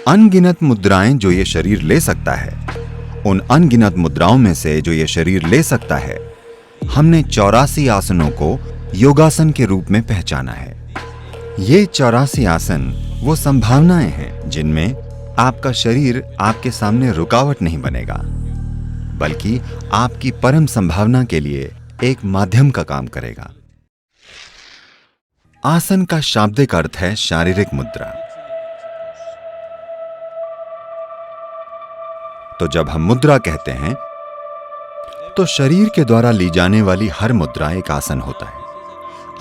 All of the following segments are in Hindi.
अनगिनत मुद्राएं जो ये शरीर ले सकता है, उन अनगिनत मुद्राओं में से जो ये शरीर ले सकता है, हमने 84 आसनों को योगासन के रूप में पहचाना है। ये 84 आसन वो संभावनाएं हैं जिनमें आपका शरीर आपके सामने रुकावट नहीं बनेगा, बल्कि आपकी परम संभावना के लिए एक माध्यम का काम करेगा। आसन का शाब्दिक अर्थ है शारीरिक मुद्रा। तो जब हम मुद्रा कहते हैं तो शरीर के द्वारा ली जाने वाली हर मुद्रा एक आसन होता है।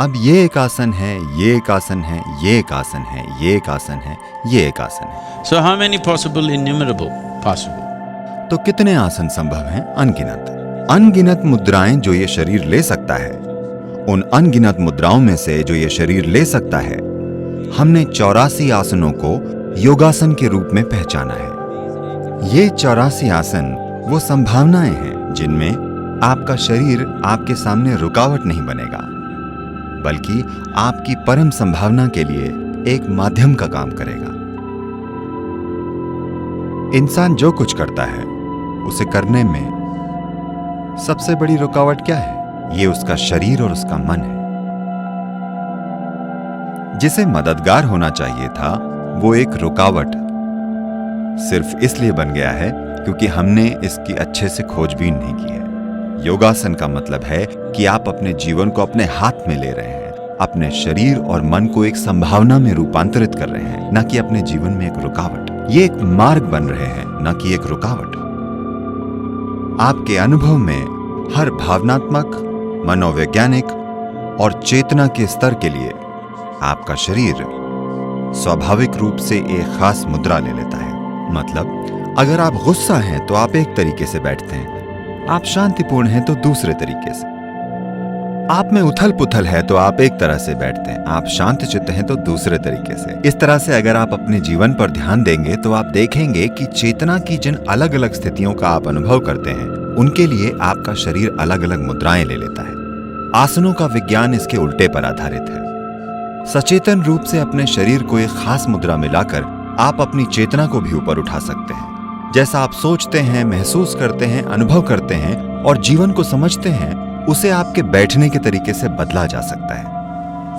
अब ये एक आसन है, ये एक आसन है, ये एक आसन है, ये एक आसन है, ये एक आसन है। So how many possible, innumerable possible? तो कितने आसन संभव हैं? अनगिनत। अनगिनत मुद्राएं जो ये शरीर ले सकता है, उन अनगिनत मुद्राओं में से जो ये शरीर ले सकता है, हमने 84 आसनों को योगासन के रूप में पहचाना है। ये 84 आसन वो संभावनाएं हैं जिनमें आपका शरीर आपके सामने रुकावट नहीं बनेगा, बल्कि आपकी परम संभावना के लिए एक माध्यम का काम करेगा। इंसान जो कुछ करता है उसे करने में सबसे बड़ी रुकावट क्या है? ये उसका शरीर और उसका मन है। जिसे मददगार होना चाहिए था वो एक रुकावट सिर्फ इसलिए बन गया है क्योंकि हमने इसकी अच्छे से खोजबीन नहीं की है। योगासन का मतलब है कि आप अपने जीवन को अपने हाथ में ले रहे हैं, अपने शरीर और मन को एक संभावना में रूपांतरित कर रहे हैं, न कि अपने जीवन में एक रुकावट। ये एक मार्ग बन रहे हैं, न कि एक रुकावट। आपके अनुभव में हर भावनात्मक, मनोवैज्ञानिक और चेतना के स्तर के लिए आपका शरीर स्वाभाविक रूप से एक खास मुद्रा ले लेता है। मतलब अगर आप गुस्सा हैं तो आप एक तरीके से बैठते हैं, आप शांतिपूर्ण हैं तो दूसरे तरीके से, आप में उथल पुथल है तो आप एक तरह से बैठते हैं, आप शांतचित्त हैं तो दूसरे तरीके से। इस तरह से अगर आप अपने जीवन पर ध्यान देंगे तो आप देखेंगे कि चेतना की जिन अलग अलग स्थितियों का आप अनुभव करते हैं उनके लिए आपका शरीर अलग अलग मुद्राएं ले लेता है। आसनों का विज्ञान इसके उल्टे पर आधारित है। सचेतन रूप से अपने शरीर को एक खास मुद्रा मिलाकर आप अपनी चेतना को भी ऊपर उठा सकते हैं। जैसा आप सोचते हैं, महसूस करते हैं, अनुभव करते हैं और जीवन को समझते हैं, उसे आपके बैठने के तरीके से बदला जा सकता है।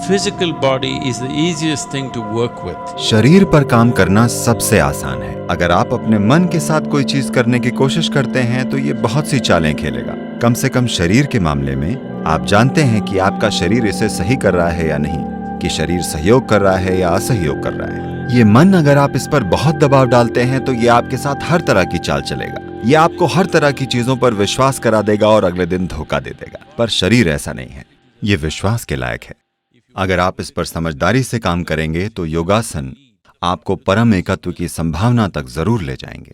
Physical body is the easiest thing to work with. शरीर पर काम करना सबसे आसान है। अगर आप अपने मन के साथ कोई चीज करने की कोशिश करते हैं तो ये बहुत सी चालें खेलेगा। कम से कम शरीर के मामले में आप जानते हैं कि आपका शरीर इसे सही कर रहा है या नहीं, कि शरीर सहयोग कर रहा है या असहयोग कर रहा है। ये मन अगर आप इस पर बहुत दबाव डालते हैं तो ये आपके साथ हर तरह की चाल चलेगा। ये आपको हर तरह की चीजों पर विश्वास करा देगा और अगले दिन धोखा दे देगा। पर शरीर ऐसा नहीं है, ये विश्वास के लायक है। अगर आप इस पर समझदारी से काम करेंगे तो योगासन आपको परम एकत्व की संभावना तक जरूर ले जाएंगे।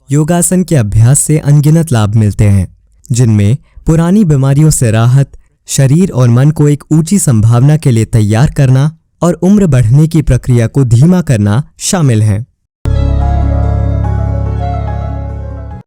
योगासन के अभ्यास से अनगिनत लाभ मिलते हैं, जिनमें पुरानी बीमारियों से राहत, शरीर और मन को एक ऊंची संभावना के लिए तैयार करना और उम्र बढ़ने की प्रक्रिया को धीमा करना शामिल हैं।